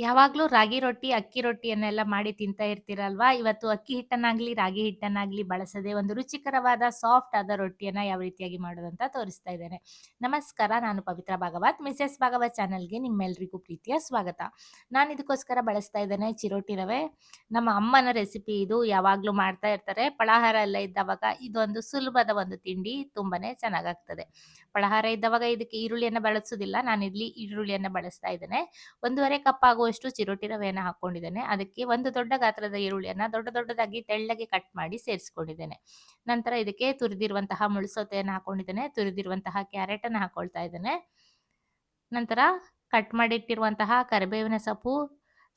ಯಾವಾಗ್ಲೂ ರಾಗಿ ರೊಟ್ಟಿ, ಅಕ್ಕಿ ರೊಟ್ಟಿಯನ್ನೆಲ್ಲ ಮಾಡಿ ತಿಂತಾ ಇರ್ತೀರಲ್ವಾ? ಇವತ್ತು ಅಕ್ಕಿ ಹಿಟ್ಟನ್ನಾಗ್ಲಿ, ರಾಗಿ ಹಿಟ್ಟನ್ನಾಗ್ಲಿ ಬಳಸದೆ ಒಂದು ರುಚಿಕರವಾದ ಸಾಫ್ಟ್ ಆದ ರೊಟ್ಟಿಯನ್ನ ಯಾವ ರೀತಿಯಾಗಿ ಮಾಡೋದಂತ ತೋರಿಸ್ತಾ ಇದ್ದೇನೆ. ನಮಸ್ಕಾರ, ನಾನು ಪವಿತ್ರ ಭಾಗವತ್. ಮಿಸೆಸ್ ಭಾಗವತ್ ಚಾನಲ್‌ಗೆ ನಿಮ್ಮೆಲ್ರಿಗೂ ಪ್ರೀತಿಯ ಸ್ವಾಗತ. ನಾನು ಇದಕ್ಕೋಸ್ಕರ ಬಳಸ್ತಾ ಇದ್ದೇನೆ ಚಿರೋಟಿ ರವೆ. ನಮ್ಮ ಅಮ್ಮನ ರೆಸಿಪಿ ಇದು. ಯಾವಾಗ್ಲೂ ಮಾಡ್ತಾ ಇರ್ತಾರೆ. ಫಳಾಹಾರ ಎಲ್ಲ ಇದ್ದವಾಗ ಇದೊಂದು ಸುಲಭದ ಒಂದು ತಿಂಡಿ. ತುಂಬಾನೇ ಚೆನ್ನಾಗಾಗ್ತದೆ. ಫಳಾಹಾರ ಇದ್ದವಾಗ ಇದಕ್ಕೆ ಈರುಳ್ಳಿಯನ್ನ ಬಳಸೋದಿಲ್ಲ. ನಾನಿಲ್ಲಿ ಈರುಳ್ಳಿಯನ್ನ ಬಳಸ್ತಾ ಇದ್ದೇನೆ. 1 ಕಪ್ ಆಗುವಷ್ಟು ಚಿರೋಟಿ ರವೆಯನ್ನು ಹಾಕೊಂಡಿದ್ದೇನೆ. ಅದಕ್ಕೆ ಒಂದು ದೊಡ್ಡ ಗಾತ್ರದ ಈರುಳ್ಳಿಯನ್ನ ದೊಡ್ಡದಾಗಿ ತೆಳ್ಳಗೆ ಕಟ್ ಮಾಡಿ ಸೇರಿಸ್ಕೊಂಡಿದ್ದೇನೆ. ನಂತರ ಇದಕ್ಕೆ ತುರಿದಿರುವಂತಹ ಮುಳ್ಳುಸೌತೆಯನ್ನು ಹಾಕೊಂಡಿದ್ದೇನೆ. ತುರಿದಿರುವಂತಹ ಕ್ಯಾರೆಟ್ ಅನ್ನು ಹಾಕೊಳ್ತಾ ಇದ್ದೇನೆ. ನಂತರ ಕಟ್ ಮಾಡಿಟ್ಟಿರುವಂತಹ ಕರಿಬೇವಿನ ಸೊಪ್ಪು,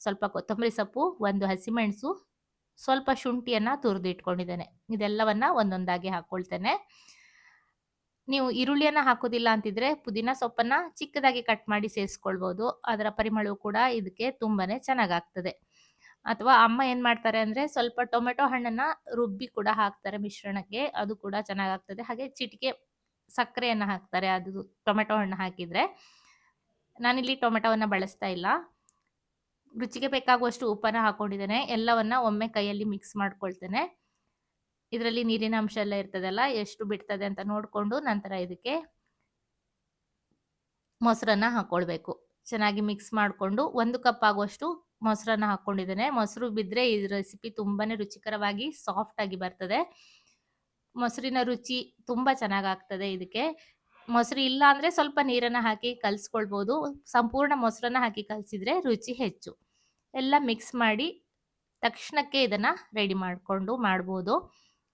ಸ್ವಲ್ಪ ಕೊತ್ತಂಬರಿ ಸೊಪ್ಪು, ಒಂದು ಹಸಿಮೆಣಸು, ಸ್ವಲ್ಪ ಶುಂಠಿಯನ್ನ ತುರಿದಿಟ್ಕೊಂಡಿದ್ದೇನೆ. ಇದೆಲ್ಲವನ್ನ ಒಂದೊಂದಾಗಿ ಹಾಕೊಳ್ತೇನೆ. ನೀವು ಈರುಳ್ಳಿಯನ್ನ ಹಾಕೋದಿಲ್ಲ ಅಂತಿದ್ರೆ ಪುದೀನ ಸೊಪ್ಪನ್ನ ಚಿಕ್ಕದಾಗಿ ಕಟ್ ಮಾಡಿ ಸೇರಿಸ್ಕೊಳ್ಬಹುದು. ಅದರ ಪರಿಮಳವು ಕೂಡ ಇದಕ್ಕೆ ತುಂಬಾನೇ ಚೆನ್ನಾಗಾಗ್ತದೆ. ಅಥವಾ ಅಮ್ಮ ಏನ್ ಮಾಡ್ತಾರೆ ಅಂದ್ರೆ ಸ್ವಲ್ಪ ಟೊಮೆಟೊ ಹಣ್ಣನ್ನ ರುಬ್ಬಿ ಕೂಡ ಹಾಕ್ತಾರೆ ಮಿಶ್ರಣಕ್ಕೆ. ಅದು ಕೂಡ ಚೆನ್ನಾಗಾಗ್ತದೆ. ಹಾಗೆ ಚಿಟಿಕೆ ಸಕ್ಕರೆಯನ್ನ ಹಾಕ್ತಾರೆ ಅದು ಟೊಮೆಟೊ ಹಣ್ಣು ಹಾಕಿದ್ರೆ. ನಾನಿಲ್ಲಿ ಟೊಮೆಟೊವನ್ನ ಬಳಸ್ತಾ ಇಲ್ಲ. ರುಚಿಗೆ ಬೇಕಾಗುವಷ್ಟು ಉಪ್ಪನ್ನ ಹಾಕೊಂಡಿದ್ದೇನೆ. ಎಲ್ಲವನ್ನ ಒಮ್ಮೆ ಕೈಯಲ್ಲಿ ಮಿಕ್ಸ್ ಮಾಡ್ಕೊಳ್ತೇನೆ. ಇದರಲ್ಲಿ ನೀರಿನ ಅಂಶ ಎಲ್ಲ ಇರ್ತದಲ್ಲ, ಎಷ್ಟು ಬಿಡ್ತದೆ ಅಂತ ನೋಡ್ಕೊಂಡು ನಂತರ ಇದಕ್ಕೆ ಮೊಸರನ್ನ ಹಾಕೊಳ್ಬೇಕು. ಚೆನ್ನಾಗಿ ಮಿಕ್ಸ್ ಮಾಡಿಕೊಂಡು 1 ಕಪ್ ಆಗುವಷ್ಟು ಮೊಸರನ್ನ ಹಾಕೊಂಡಿದ್ದೇನೆ. ಮೊಸರು ಬಿದ್ರೆ ಈ ರೆಸಿಪಿ ತುಂಬಾನೇ ರುಚಿಕರವಾಗಿ ಸಾಫ್ಟ್ ಆಗಿ ಬರ್ತದೆ. ಮೊಸರಿನ ರುಚಿ ತುಂಬಾ ಚೆನ್ನಾಗಾಗ್ತದೆ ಇದಕ್ಕೆ. ಮೊಸರು ಇಲ್ಲ ಅಂದ್ರೆ ಸ್ವಲ್ಪ ನೀರನ್ನ ಹಾಕಿ ಕಲ್ಸ್ಕೊಳ್ಬಹುದು. ಸಂಪೂರ್ಣ ಮೊಸರನ್ನ ಹಾಕಿ ಕಲ್ಸಿದ್ರೆ ರುಚಿ ಹೆಚ್ಚು. ಎಲ್ಲ ಮಿಕ್ಸ್ ಮಾಡಿ ತಕ್ಷಣಕ್ಕೆ ಇದನ್ನ ರೆಡಿ ಮಾಡ್ಕೊಂಡು ಮಾಡ್ಬೋದು.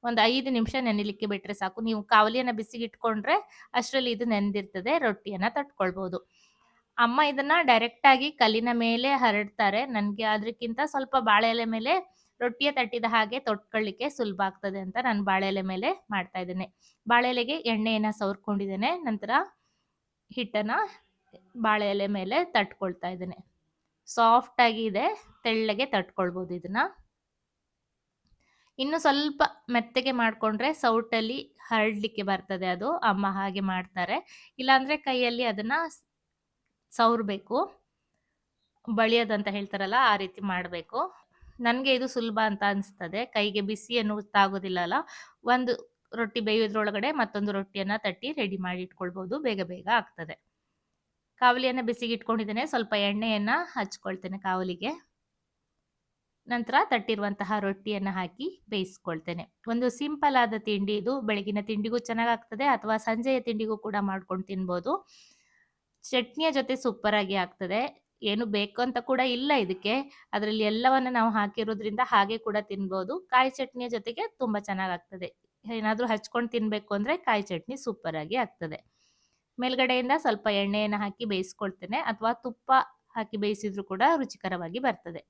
ಒಂದು 5 ನಿಮಿಷ ನೆನಿಲಿಕ್ಕೆ ಬಿಟ್ರೆ ಸಾಕು. ನೀವು ಕಾವಲಿಯನ್ನ ಬಿಸಿಗಿಟ್ಕೊಂಡ್ರೆ ಅಷ್ಟರಲ್ಲಿ ಇದು ನೆಂದಿರ್ತದೆ. ರೊಟ್ಟಿಯನ್ನ ತಟ್ಕೊಳ್ಬಹುದು. ಅಮ್ಮ ಇದನ್ನ ಡೈರೆಕ್ಟ್ ಆಗಿ ಕಲ್ಲಿನ ಮೇಲೆ ಹರಡ್ತಾರೆ. ನನ್ಗೆ ಅದಕ್ಕಿಂತ ಸ್ವಲ್ಪ ಬಾಳೆ ಎಲೆ ಮೇಲೆ ರೊಟ್ಟಿಯ ತಟ್ಟಿದ ಹಾಗೆ ತೊಟ್ಕೊಳ್ಳಿಕ್ಕೆ ಸುಲಭ ಆಗ್ತದೆ ಅಂತ ನಾನು ಬಾಳೆ ಎಲೆ ಮೇಲೆ ಮಾಡ್ತಾ ಇದ್ದೇನೆ. ಬಾಳೆ ಎಲೆಗೆ ಎಣ್ಣೆಯನ್ನ ಸವರ್ಕೊಂಡಿದ್ದೇನೆ. ನಂತರ ಹಿಟ್ಟನ್ನ ಬಾಳೆ ಎಲೆ ಮೇಲೆ ತಟ್ಕೊಳ್ತಾ ಇದ್ದೇನೆ. ಸಾಫ್ಟ್ ಆಗಿ ಇದೆ. ತೆಳ್ಳಗೆ ತಟ್ಕೊಳ್ಬಹುದು ಇದನ್ನ. ಇನ್ನು ಸ್ವಲ್ಪ ಮೆತ್ತಗೆ ಮಾಡ್ಕೊಂಡ್ರೆ ಸೌಟಲ್ಲಿ ಹರಡ್ಲಿಕ್ಕೆ ಬರ್ತದೆ ಅದು. ಅಮ್ಮ ಹಾಗೆ ಮಾಡ್ತಾರೆ. ಇಲ್ಲಾಂದ್ರೆ ಕೈಯಲ್ಲಿ ಅದನ್ನ ಸವರ್ಬೇಕು. ಬಳಿಯೋದಂತ ಹೇಳ್ತಾರಲ್ಲ, ಆ ರೀತಿ ಮಾಡ್ಬೇಕು. ನನ್ಗೆ ಇದು ಸುಲಭ ಅಂತ ಅನ್ಸ್ತದೆ. ಕೈಗೆ ಬಿಸಿ ತಾಗೋದಿಲ್ಲ ಅಲ್ಲ. ಒಂದು ರೊಟ್ಟಿ ಬೇಯೋದ್ರೊಳಗಡೆ ಮತ್ತೊಂದು ರೊಟ್ಟಿಯನ್ನ ತಟ್ಟಿ ರೆಡಿ ಮಾಡಿ ಇಟ್ಕೊಳ್ಬಹುದು. ಬೇಗ ಆಗ್ತದೆ. ಕಾವಲಿಯನ್ನ ಬಿಸಿಗಿಟ್ಕೊಂಡಿದ್ದೇನೆ. ಸ್ವಲ್ಪ ಎಣ್ಣೆಯನ್ನ ಹಚ್ಕೊಳ್ತೇನೆ ಕಾವಲಿಗೆ. ನಂತರ ತಟ್ಟಿರುವಂತಹ ರೊಟ್ಟಿಯನ್ನ ಹಾಕಿ ಬೇಯಿಸ್ಕೊಳ್ತೇನೆ. ಒಂದು ಸಿಂಪಲ್ ಆದ ತಿಂಡಿ ಇದು. ಬೆಳಗಿನ ತಿಂಡಿಗೂ ಚೆನ್ನಾಗಾಗ್ತದೆ ಅಥವಾ ಸಂಜೆಯ ತಿಂಡಿಗೂ ಕೂಡ ಮಾಡ್ಕೊಂಡು ತಿನ್ಬೋದು. ಚಟ್ನಿಯ ಜೊತೆ ಸೂಪರ್ ಆಗಿ ಆಗ್ತದೆ. ಏನು ಬೇಕು ಅಂತ ಕೂಡ ಇಲ್ಲ ಇದಕ್ಕೆ. ಅದರಲ್ಲಿ ಎಲ್ಲವನ್ನ ನಾವು ಹಾಕಿರೋದ್ರಿಂದ ಹಾಗೆ ಕೂಡ ತಿನ್ಬೋದು. ಕಾಯಿ ಚಟ್ನಿಯ ಜೊತೆಗೆ ತುಂಬಾ ಚೆನ್ನಾಗಾಗ್ತದೆ. ಏನಾದ್ರೂ ಹಚ್ಕೊಂಡು ತಿನ್ಬೇಕು ಅಂದ್ರೆ ಕಾಯಿ ಚಟ್ನಿ ಸೂಪರ್ ಆಗಿ ಆಗ್ತದೆ. ಮೇಲ್ಗಡೆಯಿಂದ ಸ್ವಲ್ಪ ಎಣ್ಣೆಯನ್ನ ಹಾಕಿ ಬೇಯಿಸ್ಕೊಳ್ತೇನೆ ಅಥವಾ ತುಪ್ಪ ಹಾಕಿ ಬೇಯಿಸಿದ್ರು ಕೂಡ ರುಚಿಕರವಾಗಿ ಬರ್ತದೆ.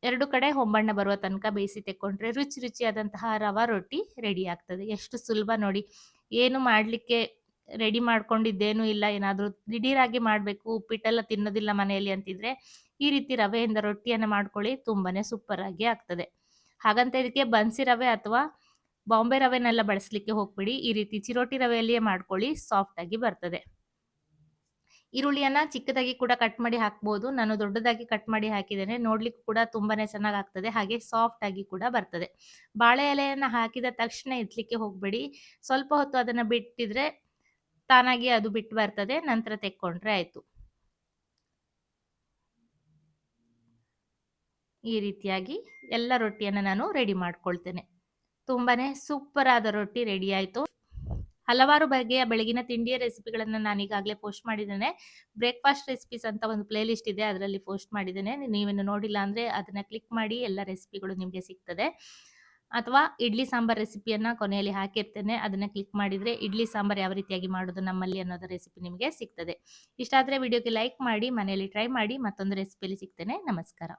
2 ಕಡೆ ಹೊಂಬಣ್ಣ ಬರುವ ತನಕ ಬೇಯಿಸಿ ತೆಕ್ಕೊಂಡ್ರೆ ರುಚಿಯಾದಂತಹ ರವಾ ರೊಟ್ಟಿ ರೆಡಿ ಆಗ್ತದೆ. ಎಷ್ಟು ಸುಲಭ ನೋಡಿ. ಏನು ಮಾಡ್ಲಿಕ್ಕೆ ರೆಡಿ ಮಾಡ್ಕೊಂಡಿದ್ದೇನೂ ಇಲ್ಲ. ಏನಾದ್ರೂ ದಿಢೀರಾಗಿ ಮಾಡ್ಬೇಕು, ಉಪ್ಪಿಟ್ಟೆಲ್ಲ ತಿನ್ನೋದಿಲ್ಲ ಮನೆಯಲ್ಲಿ ಅಂತಿದ್ರೆ ಈ ರೀತಿ ರವೆಯಿಂದ ರೊಟ್ಟಿಯನ್ನ ಮಾಡ್ಕೊಳ್ಳಿ. ತುಂಬಾನೇ ಸೂಪರ್ ಆಗಿ ಆಗ್ತದೆ. ಹಾಗಂತ ಇದಕ್ಕೆ ಬನ್ಸಿ ರವೆ ಅಥವಾ ಬಾಂಬೆ ರವೆನೆಲ್ಲ ಬಳಸಲಿಕ್ಕೆ ಹೋಗ್ಬೇಡಿ. ಈ ರೀತಿ ಚಿರೋಟಿ ರವೆಯಲ್ಲಿಯೇ ಮಾಡ್ಕೊಳ್ಳಿ. ಸಾಫ್ಟ್ ಆಗಿ ಬರ್ತದೆ. ಈರುಳ್ಳಿಯನ್ನ ಚಿಕ್ಕದಾಗಿ ಕೂಡ ಕಟ್ ಮಾಡಿ ಹಾಕ್ಬೋದು. ನಾನು ದೊಡ್ಡದಾಗಿ ಕಟ್ ಮಾಡಿ ಹಾಕಿದ್ದೇನೆ. ನೋಡ್ಲಿಕ್ಕೂ ಕೂಡ ತುಂಬಾನೇ ಚೆನ್ನಾಗಾಗ್ತದೆ. ಹಾಗೆ ಸಾಫ್ಟ್ ಆಗಿ ಕೂಡ ಬರ್ತದೆ. ಬಾಳೆ ಎಲೆಯನ್ನ ಹಾಕಿದ ತಕ್ಷಣ ಎತ್ತಲಿಕ್ಕೆ ಹೋಗ್ಬೇಡಿ. ಸ್ವಲ್ಪ ಹೊತ್ತು ಅದನ್ನ ಬಿಟ್ಟಿದ್ರೆ ತಾನಾಗಿ ಅದು ಬಿಟ್ಟು ಬರ್ತದೆ. ನಂತರ ತೆಕ್ಕೊಂಡ್ರೆ ಆಯ್ತು. ಈ ರೀತಿಯಾಗಿ ಎಲ್ಲ ರೊಟ್ಟಿಯನ್ನ ನಾನು ರೆಡಿ ಮಾಡ್ಕೊಳ್ತೇನೆ. ತುಂಬಾನೇ ಸೂಪರ್ ಆದ ರೊಟ್ಟಿ ರೆಡಿ ಆಯ್ತು. ಹಲವಾರು ಬಗೆಯ ಬೆಳಗಿನ ತಿಂಡಿಯ ರೆಸಿಪಿಗಳನ್ನ ನಾನೀಗಾಗಲೇ ಪೋಸ್ಟ್ ಮಾಡಿದ್ದೇನೆ. ಬ್ರೇಕ್‌ಫಾಸ್ಟ್ ರೆಸಿಪೀಸ್ ಅಂತ ಒಂದು ಪ್ಲೇ ಲಿಸ್ಟ್ ಇದೆ. ಅದರಲ್ಲಿ ಪೋಸ್ಟ್ ಮಾಡಿದ್ದೇನೆ. ನೀವಿನ್ನು ನೋಡಿಲ್ಲ ಅಂದ್ರೆ ಅದನ್ನ ಕ್ಲಿಕ್ ಮಾಡಿ ಎಲ್ಲ ರೆಸಿಪಿಗಳು ನಿಮಗೆ ಸಿಗ್ತದೆ. ಅಥವಾ ಇಡ್ಲಿ ಸಾಂಬಾರ್ ರೆಸಿಪಿಯನ್ನ ಕೊನೆಯಲ್ಲಿ ಹಾಕಿರ್ತೇನೆ. ಅದನ್ನ ಕ್ಲಿಕ್ ಮಾಡಿದ್ರೆ ಇಡ್ಲಿ ಸಾಂಬಾರ್ ಯಾವ ರೀತಿಯಾಗಿ ಮಾಡೋದು ನಮ್ಮಲ್ಲಿ ಅನ್ನೋದು ರೆಸಿಪಿ ನಿಮಗೆ ಸಿಗ್ತದೆ. ಇಷ್ಟ ಆದ್ರೆ ವಿಡಿಯೋಗೆ ಲೈಕ್ ಮಾಡಿ, ಮನೆಯಲ್ಲಿ ಟ್ರೈ ಮಾಡಿ. ಮತ್ತೊಂದು ರೆಸಿಪಿಯಲ್ಲಿ ಸಿಗ್ತೇನೆ. ನಮಸ್ಕಾರ.